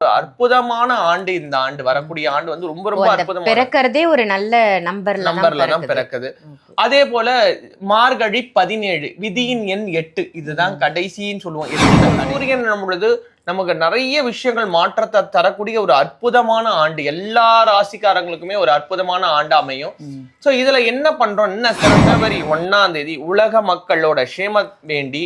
அற்புதமான ஆண்டு இந்த ஆண்டு வரக்கூடிய ஆண்டு வந்து ரொம்ப ரொம்ப அற்புதமா பிறக்கிறதே ஒரு நல்ல நம்பர்ல தான் பிறக்குது. அதே போல மார்கழி 17 விதியின் எண் 8 இதுதான் கடைசின்னு சொல்லுவோம். சூரியன் நம்மளது நமக்கு நிறைய விஷயங்கள் மாற்றத்தை தரக்கூடிய ஒரு அற்புதமான ஆண்டு. எல்லா ராசிக்காரங்களுக்குமே ஒரு அற்புதமான ஆண்டு அமையும். சோ இதுல என்ன பண்றோம், என்ன ஜனவரி 1ஆம் தேதி உலக மக்களோட சேம வேண்டி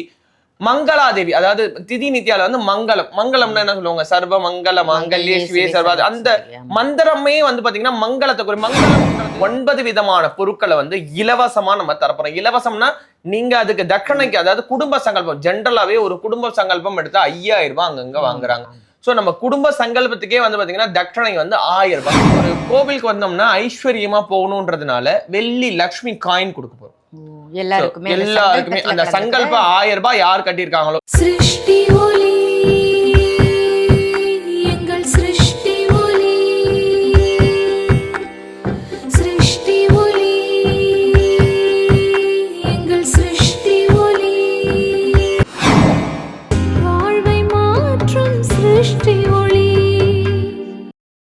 மங்களாதேவி, அதாவது திதி நித்யால வந்து மங்களம்னா என்ன சொல்லுவாங்க, சர்வ மங்கள மங்கல்யே சிவே சர்வா, அந்த மந்திரமே வந்து பாத்தீங்கன்னா மங்களத்தை மங்களம் 9 விதமான பொருட்களை வந்து இலவசமா நம்ம தரப்போறோம். இலவசம்னா நீங்க அதுக்கு தட்சணைக்கு, அதாவது குடும்ப சங்கல்பம், ஜென்ரலாவே ஒரு குடும்ப சங்கல்பம் எடுத்தா 5000 ரூபாய் அங்கங்க வாங்குறாங்க. சோ நம்ம குடும்ப சங்கல்பத்துக்கே வந்து பாத்தீங்கன்னா தட்சணை வந்து 1000 ரூபாய். ஒரு கோவிலுக்கு வந்தோம்னா ஐஸ்வர்யமா போகணும்ன்றதுனால வெள்ளி லக்ஷ்மி காயின் கொடுக்க போறோம். எல்லாருக்குமே அந்த சங்கல்பம் 1000 ரூபாய் யார் கட்டியிருக்காங்களோ. சிருஷ்டி ஒளி எங்கள் சிருஷ்டி ஒளி, சிருஷ்டி ஒளி எங்கள் சிருஷ்டி ஒளி, வாழ்வை மாற்றும் சிருஷ்டி ஒளி.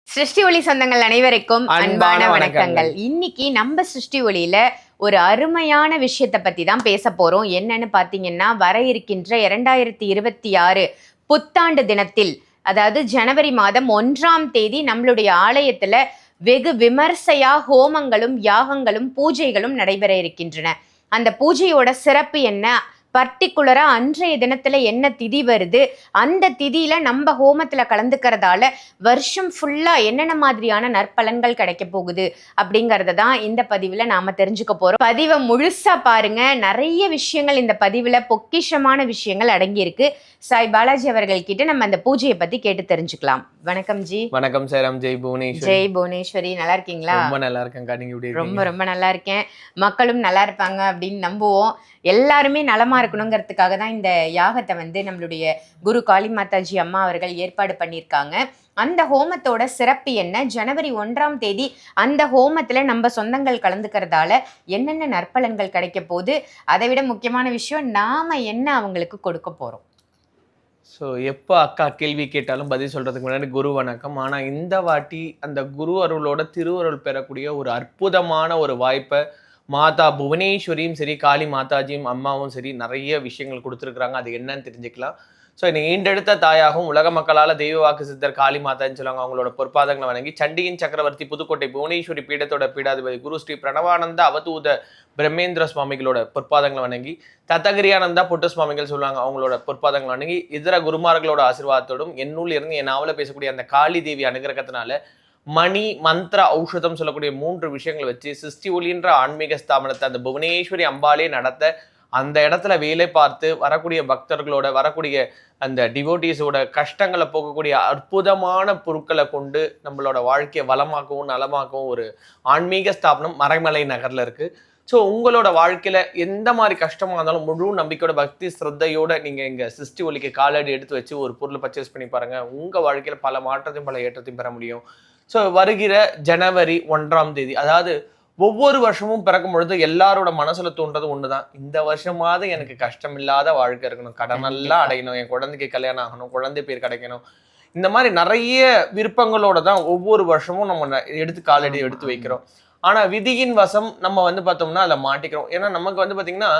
சிருஷ்டி ஒளி சொந்தங்கள் அனைவருக்கும் அன்பான வணக்கங்கள். இன்னைக்கு நம்ம சிருஷ்டி ஒளியில ஒரு அருமையான விஷயத்தை பத்தி தான் பேச போறோம். என்னன்னு பாத்தீங்கன்னா, வர இருக்கின்ற 2026 புத்தாண்டு தினத்தில், அதாவது ஜனவரி மாதம் 1ஆம் தேதி நம்மளுடைய ஆலயத்துல வெகு விமர்சையா ஹோமங்களும் யாகங்களும் பூஜைகளும் நடைபெற இருக்கின்றன. அந்த பூஜையோட சிறப்பு என்ன, பர்டிகுலரா அன்றைய தினத்துல என்ன திதி வருது, அந்த திதியில நம்ம ஹோமத்துல கலந்துக்கிறதால வருஷம் ஃபுல்லா என்னென்ன மாதிரியான நற்பலன்கள் கிடைக்க போகுது அப்படிங்கறத தான் இந்த பதிவுல நாம தெரிஞ்சுக்க போறோம். பதிவை முழுசா பாருங்க. நிறைய விஷயங்கள் இந்த பதிவுல பொக்கிஷமான விஷயங்கள் அடங்கி இருக்கு. சாய் பாலாஜி அவர்கள் கிட்ட நம்ம அந்த பூஜையை பத்தி கேட்டு தெரிஞ்சுக்கலாம். வணக்கம் ஜி. வணக்கம் சேரம். ஜெய் புவனேஸ்வரி. ஜெய் புவனேஸ்வரி. நல்லா இருக்கீங்களா? ரொம்ப நல்லா இருக்கேன். ரொம்ப ரொம்ப நல்லா இருக்கேன். மக்களும் நல்லா இருப்பாங்க அப்படின்னு நம்புவோம். எல்லாருமே நலமா இருக்கணுங்கிறதுக்காக தான் இந்த யாகத்தை வந்து நம்மளுடைய குரு காளி மாதாஜி அம்மா அவர்கள் ஏற்பாடு பண்ணியிருக்காங்க. அந்த ஹோமத்தோட சிறப்பு என்ன, ஜனவரி 1ஆம் தேதி அந்த ஹோமத்துல நம்ம சொந்தங்கள் கலந்துக்கிறதால என்னென்ன நற்பலன்கள் கிடைக்க போகுது, அதை விட முக்கியமான விஷயம் நாம என்ன அவங்களுக்கு கொடுக்க போறோம். ஸோ எப்போ அக்கா கேள்வி கேட்டாலும் பதில் சொல்றதுக்கு முன்னாடி குரு வணக்கம். ஆனா இந்த வாட்டி அந்த குரு அருளோட திருவருள் பெறக்கூடிய ஒரு அற்புதமான ஒரு வாய்ப்பை மாதா புவனேஸ்வரியும் சரி, காளி மாதாஜியும் அம்மாவும் சரி நிறைய விஷயங்கள் கொடுத்துருக்குறாங்க. அது என்னன்னு தெரிஞ்சுக்கலாம். ஸோ என்னை ஈண்டெடுத்த தாயாகவும் உலக மக்களால் தெய்வ வாக்கு சித்தர் காளி மாதான்னு சொல்லுவாங்க. அவங்களோட பொற்பாதங்களை வணங்கி சண்டியின் சக்கரவர்த்தி புதுக்கோட்டை புவனேஸ்வரி பீடத்தோட பீடாதிபதி குரு ஸ்ரீ பிரணவானந்த அவதூத பிரம்மேந்திர சுவாமிகளோட பொற்பாதங்களை வணங்கி, தத்தகிரியானந்தா பொட்டு சுவாமிகள் சொல்லுவாங்க, அவங்களோட பொற்பாதங்களை வணங்கி, இதர குருமார்களோட ஆசீர்வாதத்தோடும் என்னுள் இருந்து என் நாவல பேசக்கூடிய அந்த காளி தேவி அனுகிரகத்தினால மணி மந்திர ஔஷதம் சொல்லக்கூடிய 3 விஷயங்களை வச்சு சிருஷ்டி ஒளின்ற ஆன்மீக ஸ்தாபனத்தை அந்த புவனேஸ்வரி அம்பாலே நடத்த, அந்த இடத்துல வேலை பார்த்து வரக்கூடிய பக்தர்களோட வரக்கூடிய அந்த டிவோட்டிஸோட கஷ்டங்களை போகக்கூடிய அற்புதமான பொருட்களை கொண்டு நம்மளோட வாழ்க்கையை வளமாக்கவும் நலமாக்கவும் ஒரு ஆன்மீக ஸ்தாபனம் மறைமலை நகர்ல இருக்கு. ஸோ உங்களோட வாழ்க்கையில எந்த மாதிரி கஷ்டமா இருந்தாலும் முழு நம்பிக்கையோட பக்தி ஸ்ரத்தையோட நீங்க இங்க சிருஷ்டி ஒளிக்கு காலடி எடுத்து வச்சு ஒரு பொருளை பர்ச்சேஸ் பண்ணி பாருங்க. உங்க வாழ்க்கையில பல மாற்றத்தையும் பல ஏற்றத்தையும் பெற முடியும். ஸோ வருகிற ஜனவரி 1ஆம் தேதி, அதாவது ஒவ்வொரு வருஷமும் பிறக்கும் பொழுது எல்லாரோட மனசுல தோன்றது ஒண்ணுதான், இந்த வருஷமாவது எனக்கு கஷ்டம் இல்லாத வாழ்க்கை இருக்கணும், கடனெல்லாம் அடையணும், என் குழந்தைக்கு கல்யாணம் ஆகணும், குழந்தை பேர் கிடைக்கணும், இந்த மாதிரி நிறைய விருப்பங்களோட தான் ஒவ்வொரு வருஷமும் நம்ம எடுத்து காலடி எடுத்து வைக்கிறோம். ஆனா விதியின் வசம் நம்ம வந்து பார்த்தோம்னா அதில் மாட்டிக்கிறோம். ஏன்னா நமக்கு வந்து பார்த்தீங்கன்னா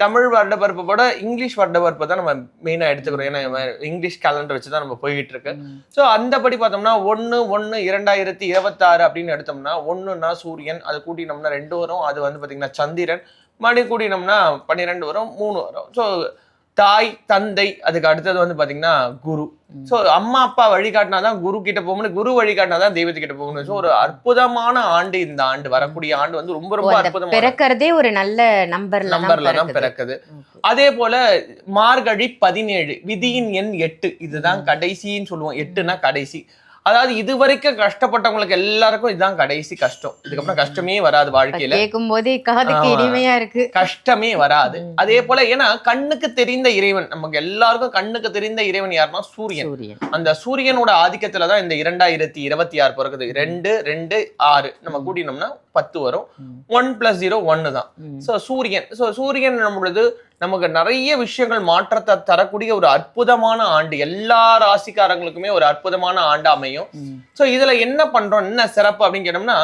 தமிழ் வருடப்பருப்பை விட இங்கிலீஷ் வருடப்பருப்பை தான் நம்ம மெயினாக எடுத்துக்கிறோம். ஏன்னா இங்கிலீஷ் கேலண்டர் வச்சு தான் நம்ம போய்கிட்டு இருக்கு. ஸோ அந்தபடி பார்த்தோம்னா 1/1/2026 அப்படின்னு எடுத்தோம்னா 1னா சூரியன், அது கூட்டினோம்னா 2 வரும், அது வந்து பார்த்தீங்கன்னா சந்திரன், மறுபடியும் கூட்டினோம்னா 12 வரும், 3 வரும். ஸோ தாய் தந்தை, அதுக்கு அடுத்தது வந்து பாத்தீங்கன்னா குரு. சோ அம்மா அப்பா வழிகாட்டினாதான் குரு கிட்ட போகணும், குரு வழிகாட்டினாதான் தெய்வத்துக்கிட்ட போகணும். சோ ஒரு அற்புதமான ஆண்டு இந்த ஆண்டு, வரக்கூடிய ஆண்டு வந்து ரொம்ப ரொம்ப அற்புதமா பிறக்கிறதே ஒரு நல்ல நம்பர்ல தான் பிறக்குது. அதே போல மார்கழி 17 விதியின் எண் 8 இதுதான் கடைசின்னு சொல்லுவோம். 8னா கடைசி, அதாவது இதுவரைக்கும் கஷ்டப்பட்டவங்களுக்கு எல்லாருக்கும் இதுதான் கடைசி கஷ்டம். இதுக்கப்புறம் கஷ்டமே வராது வாழ்க்கையில. கேட்கும் போதே காதுக்கு இனிமையா இருக்கு, கஷ்டமே வராது. அதே போல ஏன்னா கண்ணுக்கு தெரிந்த இறைவன், நமக்கு எல்லாருக்கும் கண்ணுக்கு தெரிந்த இறைவன் யாருன்னா சூரியன். அந்த சூரியனோட ஆதிக்கத்துலதான் இந்த 2026 பிறகுது. 2 2 6 நம்ம கூட்டினோம்னா 10 வரும். 1 + 0 1 தான். சூரியன் நம்மளது நமக்கு நிறைய விஷயங்கள் மாற்றத்தை தரக்கூடிய ஒரு அற்புதமான ஆண்டு, எல்லா ராசிக்காரங்களுக்குமே ஒரு அற்புதமான ஆண்டு அமையும். ஸோ இதுல என்ன பண்றோம், என்ன சிறப்பு அப்படின்னு கேட்டோம்னா,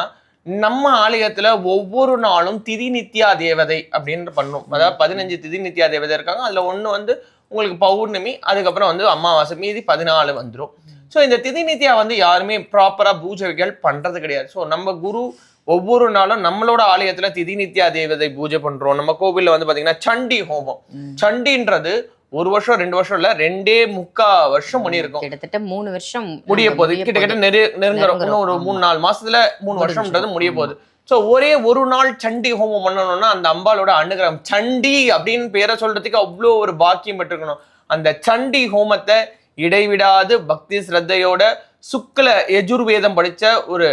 நம்ம ஆலயத்துல ஒவ்வொரு நாளும் திதி நித்யா தேவதை அப்படின்னு பண்ணோம். அதாவது 15 திதி நித்யா தேவதை இருக்காங்க. அதுல ஒண்ணு வந்து உங்களுக்கு பௌர்ணமி, அதுக்கப்புறம் வந்து அமாவாசை, மீதி 14 வந்துடும். ஸோ இந்த திதி நித்யா வந்து யாருமே ப்ராப்பரா பூஜைகள் பண்றது கிடையாது. ஸோ நம்ம குரு ஒவ்வொரு நாளும் நம்மளோட ஆலயத்துல திதி நித்யா தேவதை பூஜை பண்றோம். நம்ம கோவில்ல வந்து பாத்தீங்கன்னா சண்டி ஹோமம். சண்டின்றது 1 வருஷம் 2 வருஷம் இல்ல, 2.25 வருஷம் பண்ணியிருக்கோம். கிட்டத்தட்ட 3 வருஷம் முடிய போகுது. கிட்டத்தட்ட நெருங்குறோம். இன்னும் ஒரு 3-4 மாசத்துல 3 வருஷம்ன்றது முடிய போகுது. சோ ஒரே ஒரு நாள் சண்டி ஹோமம் பண்ணணும்னா அந்த அம்பாலோட அனுகிரகம், சண்டி அப்படின்னு பேரை சொல்றதுக்கு அவ்வளோ ஒரு பாக்கியம் பெற்றுக்கணும். அந்த சண்டி ஹோமத்தை இடைவிடாது பக்தி ஸ்ரத்தையோட சுக்ல யஜுர்வேதம் படிச்ச ஒரு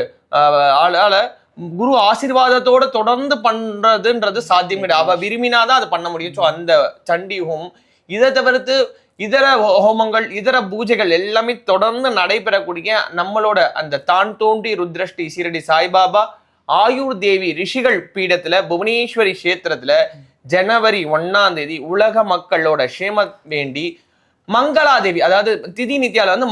ஆளால குரு ஆசீர்வாதத்தோட தொடர்ந்து பண்றதுன்றது சாத்தியம் கிடையாது. அவ விரும்பினாதான் அதை பண்ண முடியும். ஸோ அந்த சண்டி ஹோமம், இதை தவிர்த்து இதர ஹோமங்கள், இதர பூஜைகள் எல்லாமே தொடர்ந்து நடைபெறக்கூடிய நம்மளோட அந்த தான் தோன்றி ருத்ரஸ்ரீ ஷீரடி சாய்பாபா ஆயுர் தேவி ரிஷிகள் பீடத்துல புவனேஸ்வரி கஷேத்திரத்துல ஜனவரி 1ஆம் தேதி உலக மக்களோட சேம வேண்டி மங்களாதேவி, அதாவது திதி நித்யால வந்து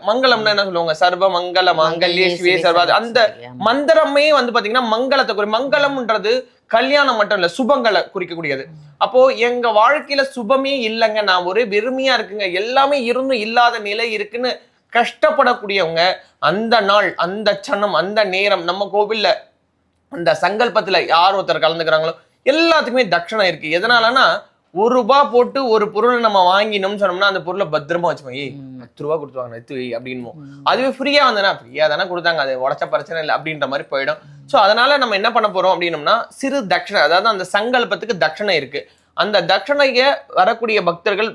மங்களம்னா என்ன சொல்லுவாங்க, சர்வ மங்கள மங்கல்யே சிவே சர்வா, அந்த மந்திரமே வந்து பாத்தீங்கன்னா மங்களத்தை குறி, மங்களம்ன்றது கல்யாணம் மட்டும் இல்ல, சுபங்களை குறிக்கக்கூடியது. அப்போ எங்க வாழ்க்கையில சுபமே இல்லைங்க, நான் ஒரு வெறுமையா இருக்குங்க, எல்லாமே இருந்தும் இல்லாத நிலை இருக்குன்னு கஷ்டப்படக்கூடியவங்க அந்த நாள், அந்த சனம், அந்த நேரம் நம்ம கோவில்ல அந்த சங்கல்பத்துல யார் ஒருத்தர் கலந்துக்கிறாங்களோ எல்லாத்துக்குமே தட்சணை இருக்கு. எதனாலன்னா, ₹1 போட்டு ஒரு பொருளை நம்ம வாங்கினோம்னு சொன்னோம்னா அந்த பொருளை பத்திரமா வச்சுப்போம். ஏய் ₹10 கொடுத்துவாங்க நெத்து அப்படின்னு. அதுவே ஃப்ரீயா வந்தனா ஃப்ரீயா தானே கொடுத்தாங்க, அது உடச்ச பிரச்சனை இல்லை அப்படின்ற மாதிரி போயிடும். ஸோ அதனால நம்ம என்ன பண்ண போறோம் அப்படின்னோம்னா, சிறு தட்சணை, அதாவது அந்த சங்கல்பத்துக்கு தட்சணை இருக்கு. அந்த தட்சணையை வரக்கூடிய பக்தர்கள்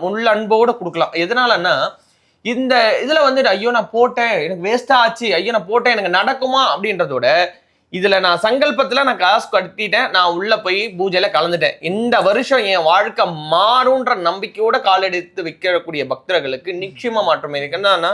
உள்ளன்போட கொடுக்கலாம். எதனாலன்னா, இந்த இதுல வந்து ஐயோ நான் போட்டேன் எனக்கு வேஸ்டா ஆச்சு, ஐயோ நான் போட்டேன் எனக்கு நடக்குமா அப்படின்றதோட, இதுல நான் சங்கல்பத்துல நான் காசு கட்டிட்டேன், நான் உள்ள போய் பூஜையில கலந்துட்டேன், இந்த வருஷம் என் வாழ்க்கை மாறும்ன்ற நம்பிக்கையோட காலெடுத்து வைக்கக்கூடிய பக்தர்களுக்கு நிச்சயமா மாற்றம் இருக்கு. என்னன்னா,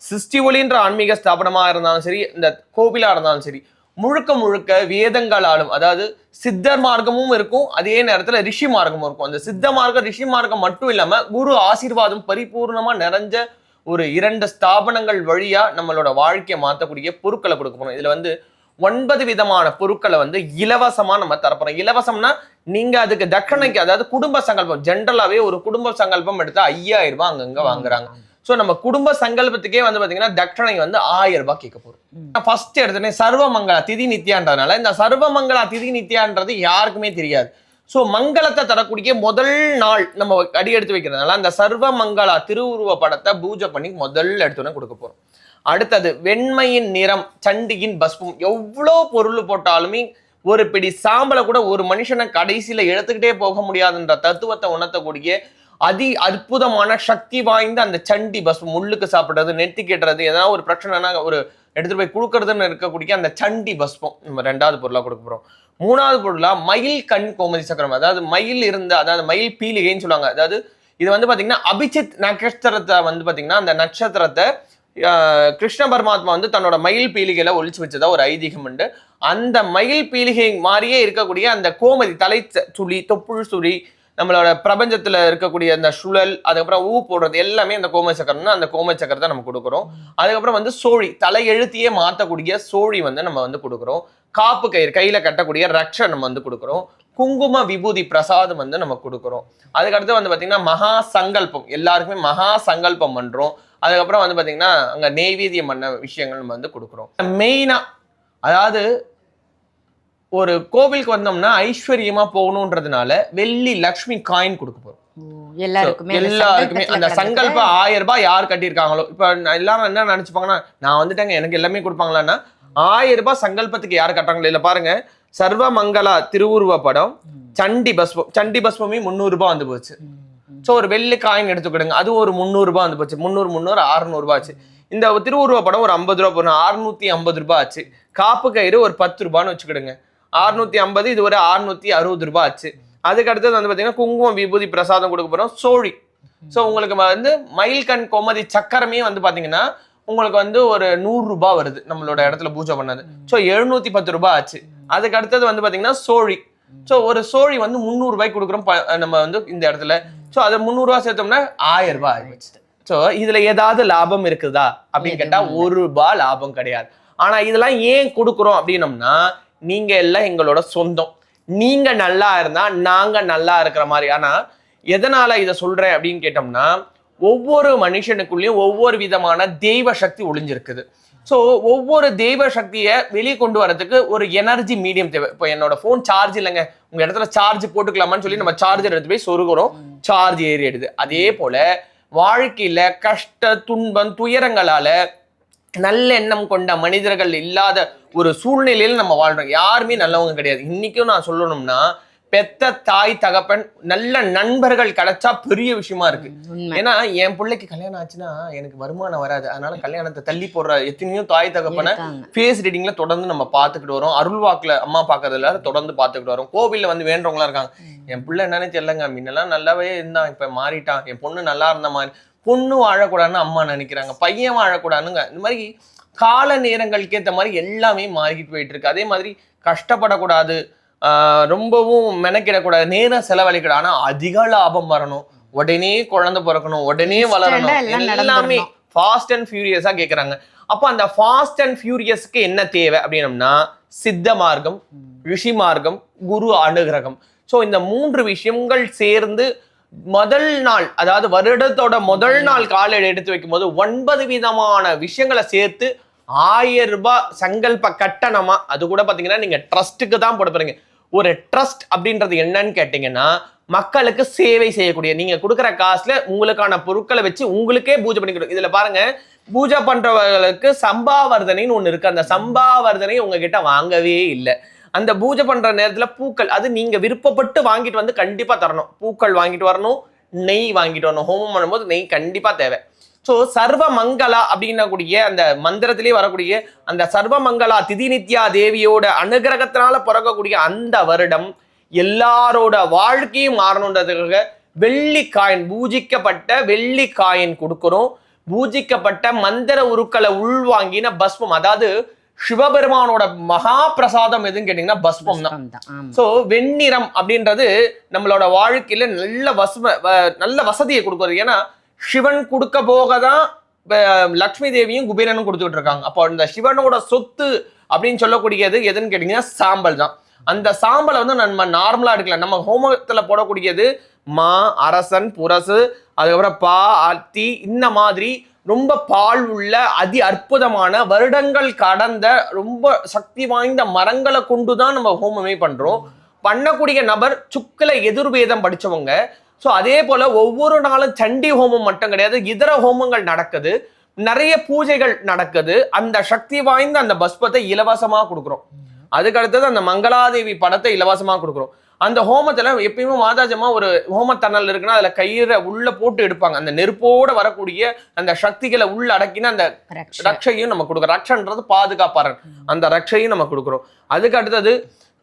சிருஷ்டி ஒளின்ற ஆன்மீக ஸ்தாபனமா இருந்தாலும் சரி, இந்த கோவிலா இருந்தாலும் சரி, முழுக்க முழுக்க வேதங்களாலும், அதாவது சித்தர் மார்க்கமும் இருக்கும், அதே நேரத்துல ரிஷி மார்க்கமும் இருக்கும். அந்த சித்த மார்க்கம் ரிஷி மார்க்கம் மட்டும் இல்லாம குரு ஆசீர்வாதம் பரிபூர்ணமா நிறைஞ்ச ஒரு 2 ஸ்தாபனங்கள் வழியா நம்மளோட வாழ்க்கையை மாற்றக்கூடிய பொருட்களை கொடுக்க போறோம். இதுல வந்து 9 விதமான பொருட்களை வந்து இலவசமா நம்ம தரப்போறோம். இலவசம்னா நீங்க அதுக்கு தட்சணைக்கு, அதாவது குடும்ப சங்கல்பம், ஜென்ரலாவே ஒரு குடும்ப சங்கல்பம் எடுத்தா 5000 ரூபாய் அங்கங்க வாங்குறாங்க. சோ நம்ம குடும்ப சங்கல்பத்துக்கே வந்து பாத்தீங்கன்னா தட்சணை வந்து 1000 ரூபாய் கேட்க போறோம். ஃபர்ஸ்ட் எடுத்தோடனே சர்வமங்களா திதி நித்யான்றதுனால, இந்த சர்வமங்களா திதி நித்யான்றது யாருக்குமே தெரியாது. ஸோ மங்களத்தை தரக்கூடிய முதல் நாள் நம்ம அடி எடுத்து வைக்கிறதுனால அந்த சர்வமங்களா திருவுருவ படத்தை பூஜை பண்ணி முதல்ல எடுத்தோன்னே கொடுக்க போறோம். அடுத்தது வெண்மையின் நிறம் சண்டியின் பஸ்பம். எவ்வளோ பொருள் போட்டாலுமே ஒரு பிடி சாம்பலை கூட ஒரு மனுஷனை கடைசியில எடுத்துக்கிட்டே போக முடியாதுன்ற தத்துவத்தை உணர்த்தக்கூடிய அற்புதமான சக்தி வாய்ந்த அந்த சண்டி பஸ்பம். முள்ளுக்கு சாப்பிடுறது, நெத்தி கெட்டுறது, எதனா ஒரு பிரச்சனைனா ஒரு எடுத்துட்டு போய் கொடுக்கறதுன்னு இருக்கக்கூடிய அந்த சண்டி பஸ்பம் நம்ம 2வது பொருளா கொடுக்க போறோம். 3வது பொருளா மயில் கண் கோமதி சக்கரம், அதாவது மயில் இருந்த, அதாவது மயில் பீலிகைன்னு சொல்லுவாங்க. அதாவது இது வந்து பாத்தீங்கன்னா அபிஜித் நட்சத்திரத்தை வந்து பாத்தீங்கன்னா அந்த நட்சத்திரத்தை கிருஷ்ண பரமாத்மா வந்து தன்னோட மயில் பீலிகையில ஒழிச்சு வச்சதா ஒரு ஐதீகம் உண்டு. அந்த மயில் பீலிகை மாதிரியே இருக்கக்கூடிய அந்த கோமதி தலை சுழி, தொப்புள் சுழி, நம்மளோட பிரபஞ்சத்துல இருக்கக்கூடிய அந்த சுழல், அதுக்கப்புறம் போடுறது எல்லாமே அந்த கோமதி சக்கரம்னா அந்த கோமதி சக்கரத்தை நம்ம கொடுக்குறோம். அதுக்கப்புறம் வந்து சோழி, தலை எழுத்தியே மாற்றக்கூடிய சோழி வந்து நம்ம வந்து கொடுக்குறோம். காப்பு கயிறு, கையில கட்டக்கூடிய ரக்ஷ நம்ம வந்து கொடுக்குறோம். குங்கும விபூதி பிரசாதம் வந்து நம்ம கொடுக்குறோம். அதுக்கடுத்து வந்து பாத்தீங்கன்னா மகா சங்கல்பம், எல்லாருக்குமே மகா சங்கல்பம் பண்றோம். அதுக்கப்புறம் வந்து பாத்தீங்கன்னா அங்க நெய்வேத்தியம் பண்ண விஷயங்கள் நம்ம வந்து கொடுக்குறோம். மெயினா அதாவது ஒரு கோவிலுக்கு வந்தோம்னா ஐஸ்வர்யமா போகணுன்றதுனால வெள்ளி லக்ஷ்மி காயின் கொடுக்க போறோம். எல்லாருக்குமே அந்த சங்கல்பம் 1000 ரூபாய் யார் கட்டியிருக்காங்களோ, இப்ப எல்லாரும் என்ன நினைச்சுப்பாங்கன்னா, நான் வந்துட்டேங்க எனக்கு எல்லாமே கொடுப்பாங்களான்னா, 1000 ரூபாய் சங்கல்பத்துக்கு யார் கட்டுறாங்களோ, இல்ல பாருங்க, சர்வ மங்களா திருவுருவ படம், சண்டி பஸ்பம், சண்டி பஸ்பமே 300 ரூபாய் வந்து போச்சு. சோ ஒரு வெள்ளி காயின் எடுத்துக்கிடுங்க, அது ஒரு 300 ரூபாய் வந்து போச்சு. 300 600 ரூபாய் ஆச்சு. இந்த திருவுருவ படம் ஒரு 50 ரூபாய் போடணும், 650 ரூபாய் ஆச்சு. காப்பு கயிறு ஒரு 10 ரூபான்னு வச்சுக்கிடுங்க, 650, இது ஒரு 660 ரூபாய் ஆச்சு. அதுக்கு அடுத்தது வந்து பாத்தீங்கன்னா குங்குமம் விபூதி பிரசாதம் கொடுக்க போறோம், சோழி. சோ உங்களுக்கு வந்து மயில் கண் கோமதி சக்கரமே வந்து பாத்தீங்கன்னா உங்களுக்கு வந்து ஒரு 100 ரூபாய் வருது நம்மளோட இடத்துல பூஜை பண்ணது. சோ 710 ரூபாய் ஆச்சு. அதுக்கு அடுத்தது வந்து பாத்தீங்கன்னா சோழி, ஸோ ஒரு சோழி வந்து 300 ரூபாய்க்கு கொடுக்குறோம் நம்ம வந்து இந்த இடத்துல. ஸோ அதை 300 ரூபாய் சேர்த்தோம்னா 1000 ரூபாய் ஆயிடுச்சு. ஸோ இதுல ஏதாவது லாபம் இருக்குதா அப்படின்னு கேட்டா 1 ரூபாய் லாபம் கிடையாது. ஆனா இதெல்லாம் ஏன் கொடுக்குறோம் அப்படின்னம்னா, நீங்க எல்லாம் எங்களோட சொந்தம், நீங்க நல்லா இருந்தா நாங்க நல்லா இருக்கிற மாதிரி. ஆனா எதனால இதை சொல்றேன் அப்படின்னு கேட்டோம்னா, ஒவ்வொரு மனுஷனுக்குள்ளேயும் ஒவ்வொரு விதமான தெய்வ சக்தி ஒளிஞ்சிருக்குது. ஸோ ஒவ்வொரு தெய்வ சக்தியை வெளியே கொண்டு வரதுக்கு ஒரு எனர்ஜி மீடியம் தேவை. இப்போ என்னோட ஃபோன் சார்ஜ் இல்லைங்க, உங்க இடத்துல சார்ஜ் போட்டுக்கலாமான்னு சொல்லி நம்ம சார்ஜர் எடுத்து போய் சொருகிறோம், சார்ஜ் ஏறிடுது. அதே போல வாழ்க்கையில கஷ்ட துன்பம் துயரங்களால நல்ல எண்ணம் கொண்ட மனிதர்கள் இல்லாத ஒரு சூழ்நிலையில நம்ம வாழ்றோம். யாருமே நல்லவங்க கிடையாது. இன்னைக்கும் நான் சொல்லணும்னா, பெத்த தாய் தகப்பன் நல்ல நண்பர்கள் கிடைச்சா பெரிய விஷயமா இருக்கு. ஏன்னா என் பிள்ளைக்கு கல்யாணம் ஆச்சுன்னா எனக்கு வருமானம் வராது, அதனால கல்யாணத்தை தள்ளி போடுற எத்தனையோ தாய் தகப்பனை ஃபேஸ் ரீடிங்ல தொடர்ந்து நம்ம பார்த்துக்கிட்டு வரோம். அருள்வாக்குல அம்மா பார்க்கறதுல தொடர்ந்து பார்த்துக்கிட்டு வரோம். கோவில்ல வந்து வேண்டவங்களா இருக்காங்க, என் பிள்ளை என்னன்னு தெரியலங்க, முன்னெல்லாம் நல்லாவே இருந்தான், இப்ப மாறிட்டான், என் பொண்ணு நல்லா இருந்த மாதிரி. பொண்ணு வாழக்கூடாதுன்னு அம்மா நினைக்கிறாங்க, பையன் வாழக்கூடாதுங்க. இந்த மாதிரி கால நேரங்களுக்கு ஏற்ற மாதிரி எல்லாமே மாறிக்கிட்டு போயிட்டு இருக்கு. அதே மாதிரி கஷ்டப்படக்கூடாது, ரொம்பவும் மெனக்கிடக்கூடாது, நேரம் செலவழிக்கூடாது, ஆனா அதிக லாபம் வரணும், உடனே குழந்தை பிறக்கணும், உடனே வளரணும், எல்லாமே ஃபாஸ்ட் அண்ட் ஃபியூரியஸா கேட்கறாங்க. அப்போ அந்த ஃபாஸ்ட் அண்ட் ஃபியூரியஸ்க்கு என்ன தேவை அப்படின்னம்னா, சித்த மார்க்கம், ரிஷி மார்க்கம், குரு அனுகிரகம். ஸோ இந்த 3 விஷயங்கள் சேர்ந்து முதல் நாள், அதாவது வருடத்தோட முதல் நாள் காலையில எடுத்து வைக்கும் போது 9 விதமான விஷயங்களை சேர்த்து 1000 ரூபாய் சங்கல்ப கட்டணமா. அது கூட பாத்தீங்கன்னா நீங்க ட்ரஸ்ட்டுக்கு தான் போட போறீங்க. ஒரு ட்ரஸ்ட் அப்படின்றது என்னன்னு கேட்டீங்கன்னா, மக்களுக்கு சேவை செய்யக்கூடிய, நீங்க கொடுக்குற காசுல உங்களுக்கான பொருட்களை வச்சு உங்களுக்கே பூஜை பண்ணிக்கணும். இதுல பாருங்க, பூஜை பண்றவர்களுக்கு சம்பாவர்தனைன்னு ஒண்ணு இருக்கு. அந்த சம்பாவர்தனை உங்ககிட்ட வாங்கவே இல்லை. அந்த பூஜை பண்ற நேரத்துல பூக்கள், அது நீங்க விருப்பப்பட்டு வாங்கிட்டு வந்து கண்டிப்பா தரணும். பூக்கள் வாங்கிட்டு வரணும், நெய் வாங்கிட்டு வரணும். ஹோமம் பண்ணும்போது நெய் கண்டிப்பா தேவை. ஸோ சர்வ மங்களா அப்படின்னக்கூடிய அந்த மந்திரத்திலே வரக்கூடிய அந்த சர்வ மங்களா திதி நித்யா தேவியோட அனுகிரகத்தினால பிறக்கக்கூடிய அந்த வருடம் எல்லாரோட வாழ்க்கையும் மாறணுன்றதுக்காக வெள்ளி காயின், பூஜிக்கப்பட்ட வெள்ளி காயின் கொடுக்கிறோம். பூஜிக்கப்பட்ட மந்திர உருக்களை உள்வாங்கின பஸ்மம், அதாவது சிவபெருமானோட மகா பிரசாதம் எதுன்னு கேட்டீங்கன்னா பஸ்மம் தான். சோ வெண்ணிறம் அப்படின்றது நம்மளோட வாழ்க்கையில நல்ல வசதியை கொடுக்குறது. ஏன்னா சிவன் கொடுக்க போகதான் லக்ஷ்மி தேவியும் குபேரனும் கொடுத்துட்டு இருக்காங்க. அப்போ இந்த சிவனோட சொத்து அப்படின்னு சொல்லக்கூடியது எதுன்னு கேட்டீங்கன்னா சாம்பல் தான். அந்த சாம்பலை வந்து நம்ம நார்மலா எடுக்கலாம். நம்ம ஹோமத்துல போடக்கூடியது மா, அரசன், புரசு, அதுக்கப்புறம் பா, அத்தி, இந்த மாதிரி ரொம்ப பால் உள்ள அதி அற்புதமான வருடங்கள் கடந்த ரொம்ப சக்தி வாய்ந்த மரங்களை கொண்டுதான் நம்ம ஹோமமே பண்றோம். பண்ணக்கூடிய நபர் சுக்கில எதிர்வேதம் படிச்சவங்க. ஸோ அதே போல ஒவ்வொரு நாளும் சண்டி ஹோமம் மட்டும் கிடையாது, இதர ஹோமங்கள் நடக்குது, நிறைய பூஜைகள் நடக்குது. அந்த சக்தி வாய்ந்த அந்த பஸ்பத்தை இலவசமா கொடுக்குறோம். அதுக்கு அடுத்தது அந்த மங்களாதேவி படத்தை இலவசமா கொடுக்குறோம். அந்த ஹோமத்துல எப்பயுமே மாதாஜமா ஒரு ஹோமத்தன்னல் இருக்குன்னா அதுல கயிறை உள்ள போட்டு எடுப்பாங்க. அந்த நெருப்போட வரக்கூடிய அந்த சக்திகளை உள்ள அடக்கின அந்த ரக்ஷையும் நம்ம கொடுக்குறோம். ரக்ஷன்றது பாதுகாப்பாரன், அந்த ரக்ஷையும் நம்ம கொடுக்குறோம். அதுக்கு அடுத்தது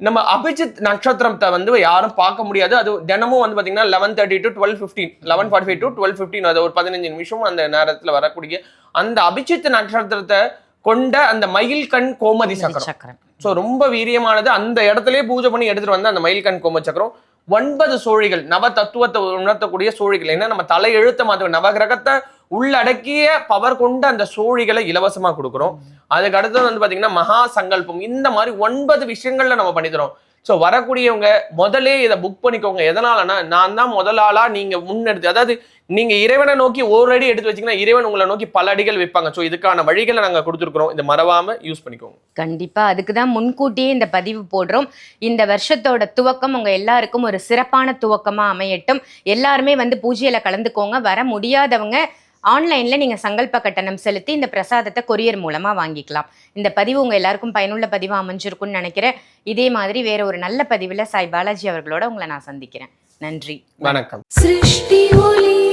நம்ம அபிஜித் நட்சத்திரத்தை வந்து யாரும் பார்க்க முடியாது. அது தினமும் வந்து பாத்தீங்கன்னா 11:30 to 12:15, 11:45 to 12:15, அது ஒரு 15 நிமிஷம் அந்த நேரத்துல வரக்கூடிய அந்த அபிஜித் நட்சத்திரத்தை கொண்ட அந்த மயில் கண் கோமதி சக்கரம். ஸோ ரொம்ப வீரியமானது. அந்த இடத்துலயே பூஜை பண்ணி எடுத்துட்டு வந்து அந்த மயில் கண் கோமதி சக்கரம் 9 சோழிகள், நவ தத்துவத்தை உணர்த்தக்கூடிய சோழிகள். ஏன்னா நம்ம தலை எழுத்த மாற்ற நவகிரகத்தை உள்ளடக்கிய பவர் கொண்ட அந்த சோழிகளை இலவசமா கொடுக்குறோம். அதுக்கு அடுத்தது வந்து பாத்தீங்கன்னா மகா சங்கல்பம். இந்த மாதிரி 9 விஷயங்கள்ல நம்ம பண்ணி தரோம். ஸோ வரக்கூடியவங்க முதலே இதை புக் பண்ணிக்கோங்க. எதனாலனா, நான் தான் முதலாளா நீங்க முன்னெடுத்து, அதாவது நீங்க இறைவனை நோக்கி ஒரு அடி எடுத்து வச்சீங்கன்னா இறைவன் உங்களை நோக்கி பல அடிகள் வைப்பாங்க. ஸோ இதுக்கான வழிகளை நாங்க கொடுத்துருக்கிறோம். இதை மறவாம யூஸ் பண்ணிக்கோங்க. கண்டிப்பா அதுக்குதான் முன்கூட்டியே இந்த பதிவு போடுறோம். இந்த வருஷத்தோட துவக்கம் உங்க எல்லாருக்கும் ஒரு சிறப்பான துவக்கமா அமையட்டும். எல்லாருமே வந்து பூஜையில கலந்துக்கோங்க. வர முடியாதவங்க ஆன்லைன்ல நீங்க சங்கல்ப கட்டணம் செலுத்தி இந்த பிரசாதத்தை கொரியர் மூலமா வாங்கிக்கலாம். இந்த பதிவு உங்க எல்லாருக்கும் பயனுள்ள பதிவா அமைஞ்சிருக்கும்னு நினைக்கிறேன். இதே மாதிரி வேற ஒரு நல்ல பதிவுல சாய் பாலாஜி அவர்களோட உங்களை நான் சந்திக்கிறேன். நன்றி, வணக்கம். सृष्टि ओली।